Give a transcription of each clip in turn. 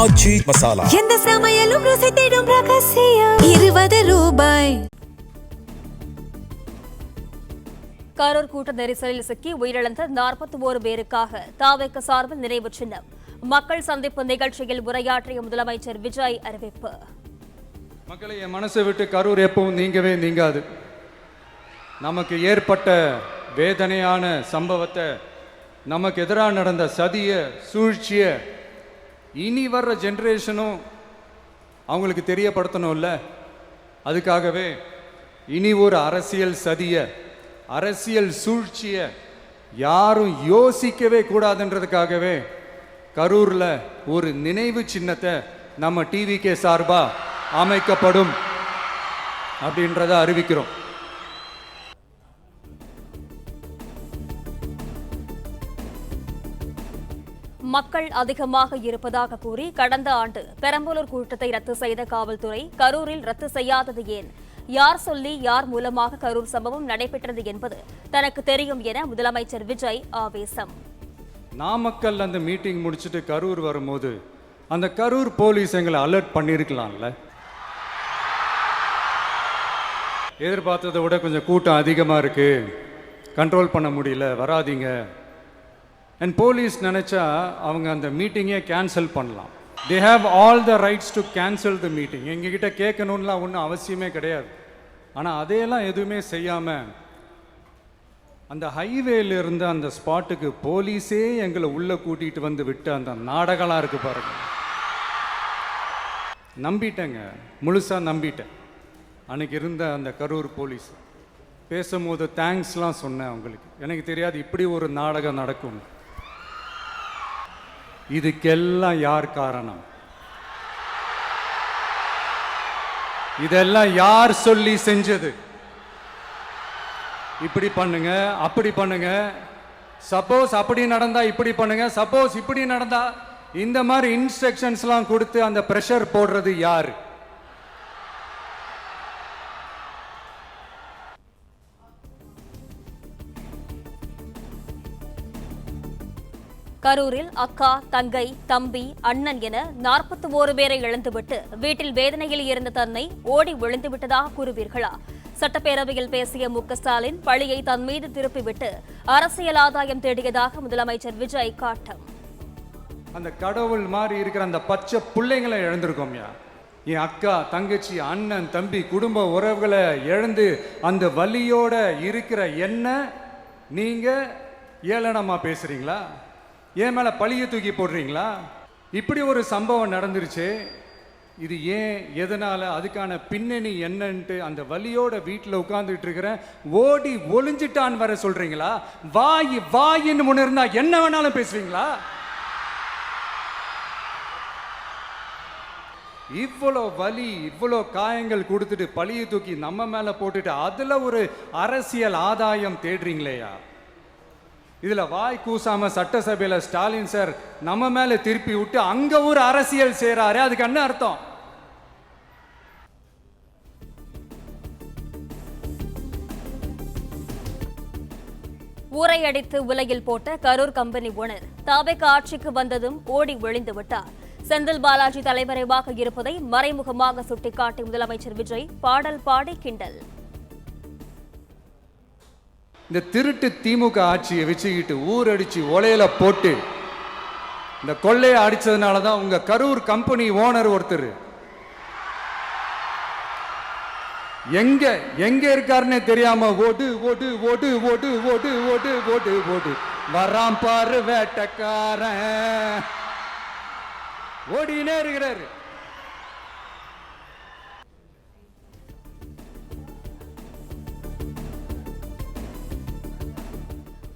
ஆச்சி மசாலா எந்த சமையலும் ருசி தேடும் ரகசியம் 20 ரூபாய். கரூர் கூட்ட நெரிசலில் சிக்கி உயிரிழந்த 41 பேருக்காக தாவேக சார்பில் நினைவு சின்னம். மக்கள் சந்திப்பு நிகழ்ச்சியில் உரையாற்றிய முதலமைச்சர் விஜய் அறிவிப்பு. மக்களை என் மனசை விட்டு கரூர் எப்பவும் நீங்கவே நீங்காது. நமக்கு ஏற்பட்ட வேதனையான சம்பவத்தை, நமக்கு எதிராக நடந்த சதிய சூழ்ச்சிய இனி வர்ற ஜென்ரேஷனும் அவங்களுக்கு தெரியப்படுத்தணும்ல. அதுக்காகவே இனி ஒரு அரசியல் சதிய, அரசியல் சூழ்ச்சிய யாரும் யோசிக்கவே கூடாதுன்றதுக்காகவே கரூரில் ஒரு நினைவு சின்னத்தை நம்ம டிவிகே சார்பா அமைக்கப்படும் அப்படின்றத அறிவிக்கிறோம். மக்கள் அதிகமாக இருப்பதாக கூறி கடந்த ஆண்டு பெரம்பலூர் கூட்டத்தை ரத்து செய்த காவல்துறை கரூரில் ரத்து செய்யாதது ஏன்? யார் சொல்லி யார் மூலமாக கரூர் சம்பவம் நடைபெற்றது என்பது தனக்கு தெரியும் என முதலமைச்சர் விஜய் ஆவேசம். நாமக்கல் அந்த மீட்டிங் முடிச்சுட்டு கரூர் வரும்போது அந்த கரூர் போலீஸ் எங்களை அலர்ட் பண்ணியிருக்கலாம்ல. எதிர்பார்த்ததை விட கொஞ்சம் கூட்டம் அதிகமாக இருக்கு, கண்ட்ரோல் பண்ண முடியல, வராதிங்க. அண்ட் போலீஸ் நினச்சா அவங்க அந்த மீட்டிங்கே கேன்சல் பண்ணலாம். They have all the rights to cancel the meeting. எங்ககிட்ட கேட்கணும்லாம் ஒன்றும் அவசியமே கிடையாது. ஆனால் அதையெல்லாம் எதுவுமே செய்யாமல் அந்த ஹைவேல இருந்து அந்த ஸ்பாட்டுக்கு போலீஸே எங்களை உள்ளே கூட்டிகிட்டு வந்து விட்டு அந்த நாடகம்லாம் இருக்கு பாருங்க. நம்பிட்டேங்க, முழுசாக நம்பிட்டேன். அன்னைக்கு இருந்த அந்த கரூர் போலீஸ் பேசும்போது தேங்க்ஸ்லாம் சொன்னேன் அவங்களுக்கு. எனக்கு தெரியாது இப்படி ஒரு நாடகம் நடக்கும். இதுக்கெல்லாம் யார் காரணம்? இதெல்லாம் யார் சொல்லி செஞ்சது? இப்படி பண்ணுங்க, அப்படி பண்ணுங்க, சப்போஸ் அப்படி நடந்தா இப்படி பண்ணுங்க, சப்போஸ் இப்படி நடந்தா இந்த மாதிரி இன்ஸ்ட்ரக்ஷன்ஸ்லாம் கொடுத்து அந்த பிரஷர் போடுறது யாரு? கரூரில் அக்கா, தங்கை, தம்பி, அண்ணன் என 41 பேரை இழந்துவிட்டு வீட்டில் வேதனையில் இருந்த தன்னை ஓடி ஒளிந்துவிட்டதாக கூறுவீர்களா? சட்டப்பேரவையில் பேசிய மு.க. ஸ்டாலின் பழியை தன் மீது திருப்பிவிட்டு அரசியல் ஆதாயம் தேடியதாக முதலமைச்சர் விஜய் காட்டம். அந்த கடவுள் மாதிரி இருக்கிற அந்த பச்சை பிள்ளைங்களை இழந்திருக்கோம்யா. என் அக்கா, தங்கச்சி, அண்ணன், தம்பி, குடும்ப உறவுகளை இழந்து அந்த வலியோட இருக்கிற என்ன நீங்க ஏளனமா பேசுறீங்களா? ஏன் மேல பழிய தூக்கி போடுறீங்களா? இப்படி ஒரு சம்பவம் நடந்துருச்சு, இது ஏன், எதனால, அதுக்கான பின்னணி என்னன்ட்டு அந்த வலியோட வீட்டில் உட்கார்ந்துட்டு இருக்கிற ஓடி ஒளிஞ்சிட்டான்னு வர சொல்றீங்களா? வாயின்னு முன்ன இருந்தா என்ன வேணாலும் பேசுவீங்களா? இவ்வளோ வலி, இவ்வளோ காயங்கள் கொடுத்துட்டு பழிய தூக்கி நம்ம மேல போட்டுட்டு அதுல ஒரு அரசியல் ஆதாயம் தேடுறீங்களேயா? இதுல வாய் கூசாம சட்டசபையில ஸ்டாலின் சார் நம்ம மேல திருப்பி விட்டு அங்க ஒரு அரசியல் செய்றாரு. அதுக்கு என்ன அர்த்தம்? ஊரை அடித்து உலையில் போட்ட கரூர் கம்பெனி ஓனர் தாவேக ஆட்சிக்கு வந்ததும் ஓடி ஒளிந்து விட்டார். செந்தில் பாலாஜி தலைமறைவாக இருப்பதை மறைமுகமாக சுட்டிக்காட்டி முதலமைச்சர் விஜய் பாடல் பாடி கிண்டல். இந்த திருட்டு திமுக ஆட்சியை வச்சுக்கிட்டு ஊரடிச்சு ஒலையில போட்டு இந்த கொள்ளையை அடிச்சதுனால தான் உங்க கரூர் கம்பெனி ஓனர் ஒருத்தர் எங்க எங்க இருக்காருன்னே தெரியாம ஓடு ஓடு ஓடு ஓடு ஓடு ஓடு ஓடு ஓடு வராம் பாரு வேட்டக்காரன் ஓடினே இருக்கிறாரு.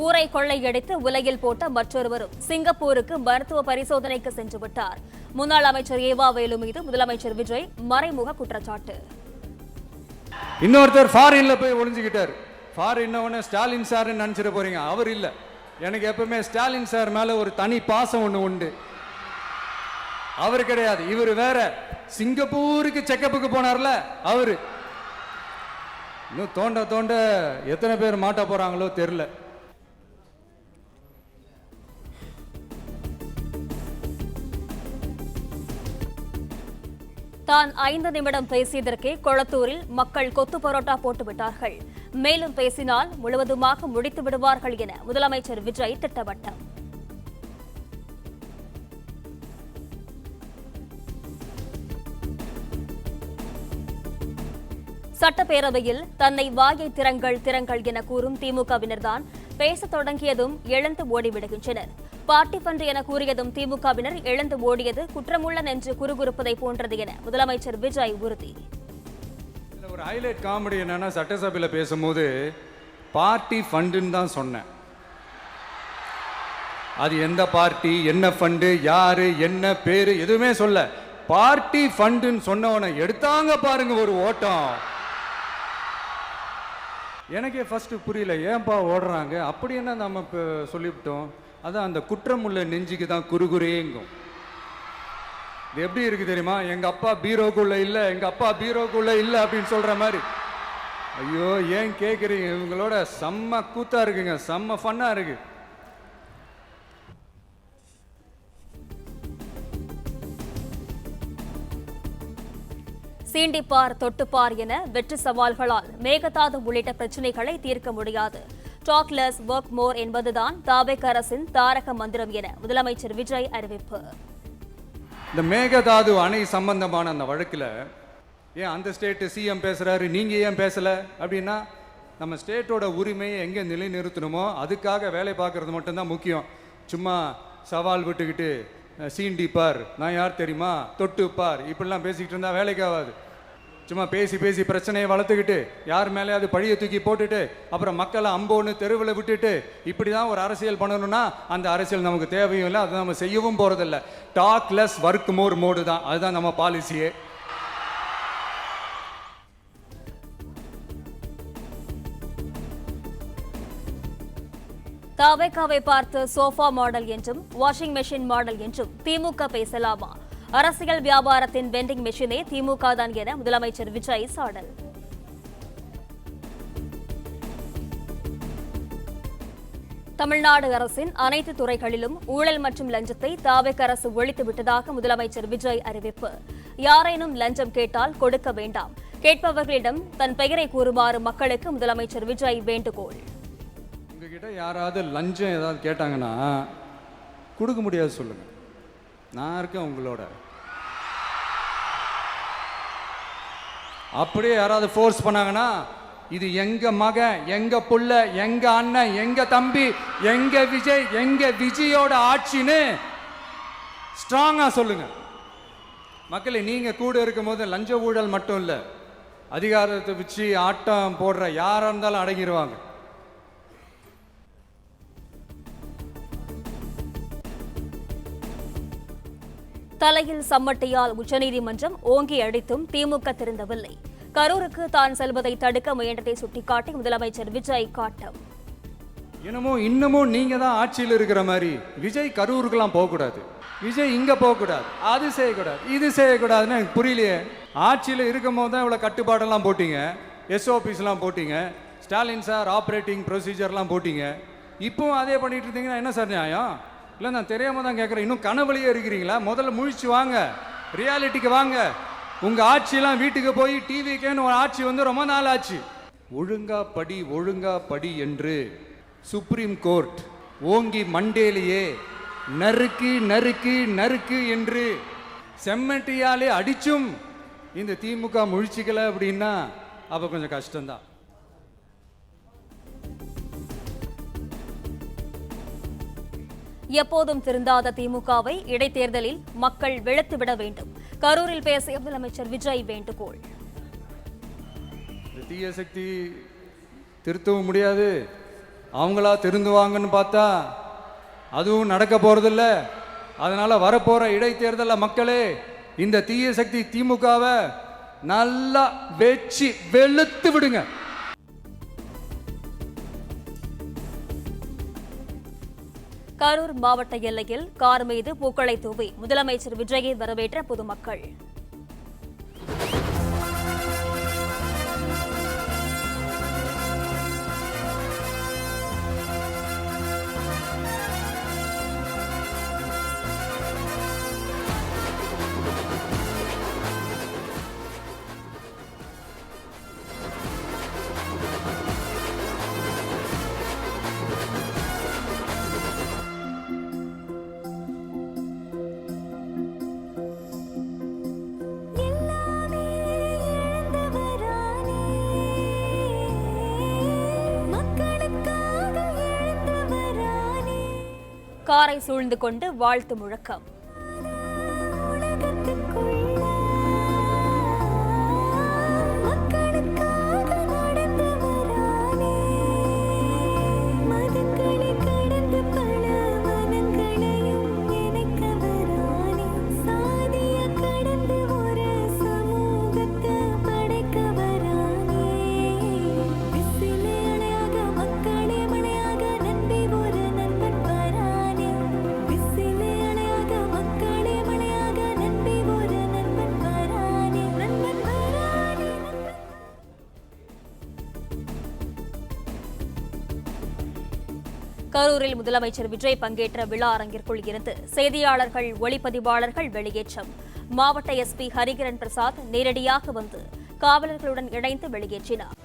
ஊரை கொள்ளையடித்து உலையில் போட்ட மற்றொருவரும் சிங்கப்பூருக்கு மருத்துவ பரிசோதனைக்கு சென்று விட்டார். முன்னாள் அமைச்சர் ஏவா வேலு மீது முதலமைச்சர் விஜய் மறைமுக குற்றச்சாட்டு. இன்னொருத்தர் ஃபாரின்ல போய் ஒளிஞ்சுக்கிட்டார். ஃபாரின் ஸ்டாலின் சார் நினைச்சிட போறீங்க, அவர் இல்ல. எனக்கு எப்பவுமே ஸ்டாலின் சார் மேல ஒரு தனி பாசம் ஒண்ணு உண்டு. அவர் கிடையாது, இவர் வேற. சிங்கப்பூருக்கு செக்கப்புக்கு போனார்ல அவரு. இன்னும் தோண்ட தோண்ட எத்தனை பேர் மாட்ட போறாங்களோ தெரியல. தான் 5 நிமிடம் பேசியதற்கே கொளத்தூரில் மக்கள் கொத்து பரோட்டா போட்டுவிட்டார்கள். மேலும் பேசினால் முழுவதுமாக முடித்து விடுவார்கள் என முதலமைச்சர் விஜய் திட்டவட்டம். சட்டப்பேரவையில் தன்னை வாயை திறங்கள் என கூறும் திமுகவினர்தான் பேசத் தொடங்கியதும் எழுந்து ஓடிவிடுகின்றனர். பார்ட்டி ஃபண்ட் என கூறியதும் திமுகவினர் எழுந்து ஓடியது குற்றமுள்ள நெஞ்சு குறுகுறுப்பதை போன்றது என முதலமைச்சர் விஜய் உறுதி. ஒரு ஹைலைட் காமெடி என்னன்னா, சட்டசபையில் பேசும்போது பார்ட்டி ஃபண்டுன்னு தான் சொன்னேன். அது எந்த பார்ட்டி, என்ன ஃபண்டு, யாரு, என்ன பேரு எதுவுமே சொல்ல. பார்ட்டி ஃபண்டுன்னு சொன்னவனை எடுத்தாங்க பாருங்க ஒரு ஓட்டம். எனக்கே ஃபர்ஸ்ட் புரியல, ஏன்பா ஓடுறாங்க, அப்படி என்ன நம்ம இப்போ சொல்லிவிட்டோம். அதான் அந்த குற்றம் உள்ள நெஞ்சுக்கு தான் குறுகுறேங்கும். இது எப்படி இருக்கு தெரியுமா, எங்க அப்பா பீரோக்குள்ள இல்லை, எங்க அப்பா பீரோக்குள்ள இல்லை அப்படின்னு சொல்ற மாதிரி. ஐயோ ஏன் கேட்குறீங்க, இவங்களோட செம்ம கூத்தா இருக்குங்க, செம்ம ஃபன்னா இருக்கு. சீண்டிப்பார் தொட்டுப்பார் என வெற்று சவால்களால் மேகதாது உள்ளிட்ட பிரச்சினைகளை தீர்க்க முடியாது. டாக் லெஸ் ஒர்க் மோர் என்பதுதான் தாவேக அரசின் தாரக மந்திரம் என முதலமைச்சர் விஜய் அறிவிப்பு. இந்த மேகதாது அணை சம்பந்தமான அந்த வழக்கில் ஏன் அந்த ஸ்டேட் சிஎம் பேசுறாரு, நீங்க ஏன் பேசல அப்படின்னா, நம்ம ஸ்டேட்டோட உரிமையை எங்கே நிலைநிறுத்தணுமோ அதுக்காக வேலை பார்க்கறது மட்டும்தான் முக்கியம். சும்மா சவால் விட்டுக்கிட்டு சீண்டிப்பார், நான் யார் தெரியுமா, தொட்டுப்பார் இப்படிலாம் பேசிக்கிட்டு இருந்தால் வேலைக்கு ஆகாது. சும்மா பேசி பேசி பிரச்சனையை வளர்த்துக்கிட்டு யார் மேலே அது பழியை தூக்கி போட்டுட்டு அப்புறம் மக்களை அம்போன்னு தெருவில் விட்டுட்டு இப்படி தான் ஒரு அரசியல் பண்ணணும்னா அந்த அரசியல் நமக்கு தேவையும் இல்லை, அதை நம்ம செய்யவும் போகிறதில்ல. Talk less work more mode தான், அதுதான் நம்ம பாலிசியே. தாவேகாவை பார்த்து சோஃபா மாடல் என்றும் வாஷிங் மெஷின் மாடல் என்றும் திமுக பேசலாமா? அரசியல் வியாபாரத்தின் வெண்டிங் மெஷினே திமுக தான் என முதலமைச்சர் விஜய் சாடல். தமிழ்நாடு அரசின் அனைத்து துறைகளிலும் ஊழல் மற்றும் லஞ்சத்தை தாவேக அரசு ஒழித்து விட்டதாக முதலமைச்சர் விஜய் அறிவிப்பு. யாரேனும் லஞ்சம் கேட்டால் கொடுக்க வேண்டாம், கேட்பவர்களிடம் தன் பெயரை கூறுமாறு மக்களுக்கு முதலமைச்சர் விஜய் வேண்டுகோள். உங்ககிட்ட யாராவது லஞ்சம் ஏதாவது கேட்டாங்கன்னா கொடுக்க முடியாது சொல்லுங்க, நான் இருக்கேன் உங்களோட. அப்படியே யாராவது ஃபோர்ஸ் பண்ணாங்கன்னா, இது எங்க மகன், எங்க புள்ள, எங்க அண்ணன், எங்க தம்பி, எங்க விஜய், எங்க விஜயோட ஆட்சின்னு ஸ்ட்ராங்கா சொல்லுங்க. மக்களை நீங்க கூட இருக்கும் போது லஞ்ச ஊழல் மட்டும் இல்ல, அதிகாரத்தை வச்சு ஆட்டம் போடுற யாரா இருந்தாலும் அடங்கிடுவாங்க. தலையில் சம்மட்டியால் உச்சநீதிமன்றம் ஓங்கி அடித்தும் திமுக திருந்தவில்லை. கரூருக்கு தான் செல்வதை தடுக்க முயன்றதை சுட்டிக்காட்டி முதலமைச்சர் விஜய் காட்டம். இன்னமும் நீங்க தான் ஆட்சியில் இருக்கிற மாதிரி விஜய் கரூருக்குலாம் போகக்கூடாது, விஜய் இங்க போகக்கூடாது, அது செய்யக்கூடாது, இது செய்யக்கூடாதுன்னு எனக்கு புரியலையே. ஆட்சியில் இருக்கும் போது தான் இவ்வளோ கட்டுப்பாடெல்லாம் போட்டீங்க, எஸ்ஓபிஸ்லாம் போட்டீங்க, ஸ்டாலின் சார் ஆப்ரேட்டிங் ப்ரொசீஜர்லாம் போட்டீங்க. இப்பவும் அதே பண்ணிட்டு இருந்தீங்கன்னா என்ன சார் நியாயம்? இல்லை நான் தெரியாம தான் கேட்குறேன், இன்னும் கனவுலையே இருக்கிறீங்களா? முதல்ல முழிச்சு வாங்க, ரியாலிட்டிக்கு வாங்க. உங்கள் ஆட்சியெல்லாம் வீட்டுக்கு போய் டிவிக்கேன்னு ஒரு ஆட்சி வந்து ரொம்ப நாள் ஆச்சு. ஒழுங்கா படி என்று சுப்ரீம் கோர்ட் ஓங்கி மண்டேலையே நறுக்கு நறுக்கு நறுக்கு என்று செம்மட்டியாலே அடிச்சும் இந்த திமுக முழிச்சிக்கல அப்படின்னா அப்போ கொஞ்சம் கஷ்டம்தான். எப்போதும் திருந்தாத திமுகவை இடைத்தேர்தலில் மக்கள் வெளுத்துவிட வேண்டும். கரூரில் பேசிய முதலமைச்சர் விஜய் வேண்டுகோள். தீய சக்தி திருத்தவும் முடியாது, அவங்களா திருந்துவாங்கன்னு பார்த்தா அதுவும் நடக்க போறதில்ல. அதனால வரப்போற இடைத்தேர்தலில் மக்களே இந்த தீய சக்தி திமுகவை நல்லா வெச்சு வெளுத்து விடுங்க. கரூர் மாவட்ட எல்லையில் கார் மீது பூக்களை தூவி முதலமைச்சர் விஜயை வரவேற்ற பொதுமக்கள். காரை சூழ்ந்து கொண்டு வாழ்த்து முழக்கம். கரூரில் முதலமைச்சர் விஜய் பங்கேற்ற விழா அரங்கிற்குள் இருந்து செய்தியாளர்கள், ஒளிப்பதிவாளர்கள் வெளியேற்றம். மாவட்ட எஸ்பி ஹரிகிரண் பிரசாத் நேரடியாக வந்து காவலர்களுடன் இணைந்து வெளியேற்றினார்.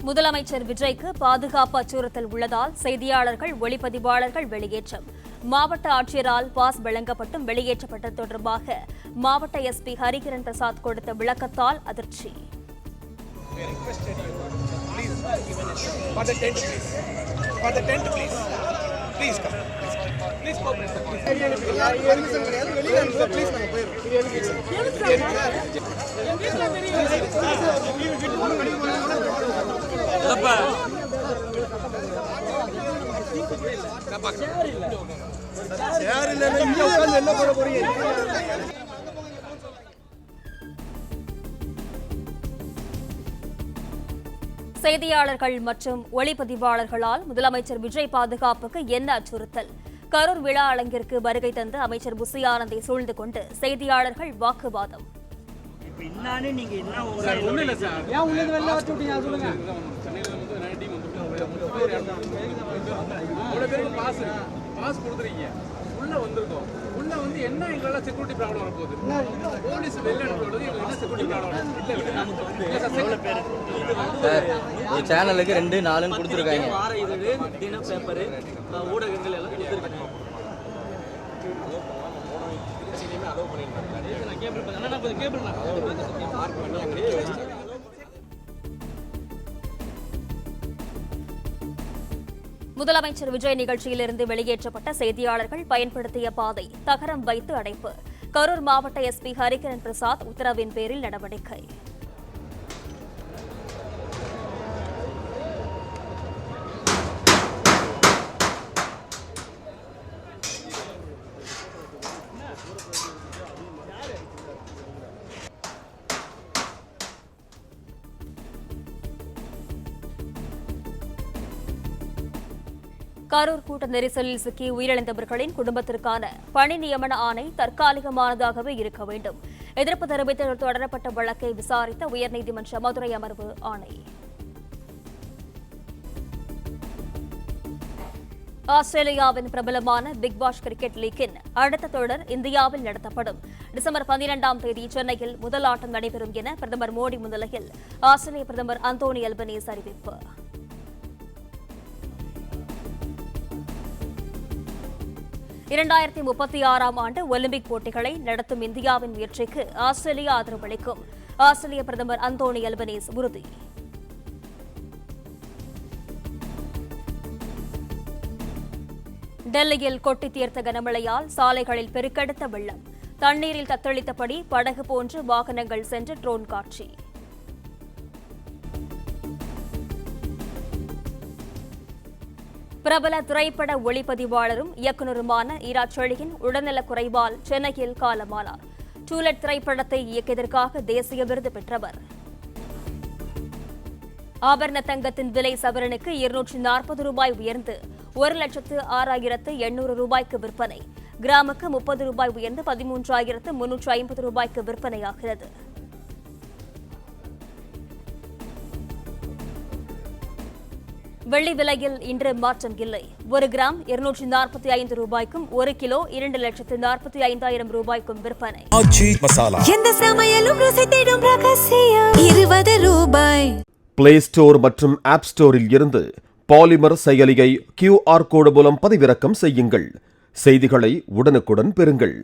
முதலமைச்சர் விஜய்க்கு பாதுகாப்பு அச்சுறுத்தல் உள்ளதால் செய்தியாளர்கள், ஒளிப்பதிவாளர்கள் வெளியேற்றம். மாவட்ட ஆட்சியரால் பாஸ் வழங்கப்பட்டும் வெளியேற்றப்பட்டது தொடர்பாக மாவட்ட எஸ்பி ஹரிகிரண் பிரசாத் கொடுத்த விளக்கத்தால் அதிர்ச்சி. செய்தியாளர்கள் மற்றும் ஒளிப்பதிவாளர்களால் முதலமைச்சர் விஜய் பாதுகாப்புக்கு என்ன அச்சுறுத்தல்? கரூர் விழா அரங்கிற்கு வருகை தந்து அமைச்சர் புசி ஆனந்தை சூழ்ந்து கொண்டு செய்தியாளர்கள் வாக்குவாதம். என்ன எங்களால செக்யூரிட்டி ப்ராப்ளம் வரப்போகுது? போலீஸ் வெளில அனுப்புறது என்ன செக்யூரிட்டி ப்ராப்ளம்? இந்த சேனலுக்கு 2, 4 கொடுத்துருக்காங்க. வார இதழ், தின பேப்பர், ஊடகங்கள் எல்லாம் கொடுத்துருக்காங்க. முதலமைச்சர் விஜய் நிகழ்ச்சியிலிருந்து வெளியேற்றப்பட்ட செய்தியாளர்கள் பயன்படுத்திய பாதை தகரம் வைத்து அடைப்பு. கரூர் மாவட்ட எஸ்பி ஹரிகிரண் பிரசாத் உத்தரவின் பேரில் நடவடிக்கை. கரூர் கூட்ட நெரிசலில் சிக்கி உயிரிழந்தவர்களின் குடும்பத்திற்கான பணி நியமன ஆணை தற்காலிகமானதாகவே இருக்க வேண்டும். எதிர்ப்பு தெரிவித்து தொடரப்பட்ட வழக்கை விசாரித்த உயர்நீதிமன்ற மதுரை அமர்வு ஆணை. ஆஸ்திரேலியாவின் பிரபலமான பிக் பாஷ் கிரிக்கெட் லீக்கின் அடுத்த தொடர் இந்தியாவில் நடத்தப்படும். டிசம்பர் 12ஆம் தேதி சென்னையில் முதல் ஆட்டம் நடைபெறும் என பிரதமர் மோடி முன்னிலையில் ஆஸ்திரேலிய பிரதமர் அந்தோனி அல்பனீஸ் அறிவிப்பு. ஆண்டு ஒலிம்பிக் போட்டிகளை நடத்தும் இந்தியாவின் முயற்சிக்கு ஆஸ்திரேலியா ஆதரவளிக்கும். ஆஸ்திரேலிய பிரதமர் அந்தோனி அல்பனீஸ் உறுதி. டெல்லியில் கொட்டி தீர்த்த கனமழையால் சாலைகளில் பெருக்கெடுத்த வெள்ளம். தண்ணீரில் தத்தளித்தபடி படகு போன்று வாகனங்கள் சென்ற ட்ரோன் காட்சி. பிரபல திரைப்பட ஒளிப்பதிவாளரும் இயக்குநருமான ஈரா செழியன் உடல்நலக் குறைவால் சென்னையில் காலமானார். டூலெட் திரைப்படத்தை இயக்கியதற்காக தேசிய விருது பெற்றவர். ஆபரண தங்கத்தின் விலை சவரனுக்கு 240 ரூபாய் உயர்ந்து 1,06,800 ரூபாய்க்கு விற்பனை. கிராமுக்கு 30 ரூபாய் உயர்ந்து 13,350 ரூபாய்க்கு விற்பனையாகிறது. வெள்ளி விலையில் இன்று மாற்றம் இல்லை. 1 கிராம் 245 ரூபாய்க்கும் 1 கிலோ 2,45,000 ரூபாய்க்கும் விற்பனை. எந்த சமையலும் ருசி தேடும் ரகசியம் 20 ரூபாய். பிளே ஸ்டோர் மற்றும் ஆப் ஸ்டோரில் இருந்து பாலிமர் செயலியை QR கோடு மூலம் பதிவிறக்கம் செய்யுங்கள். செய்திகளை உடனுக்குடன் பெறுங்கள்.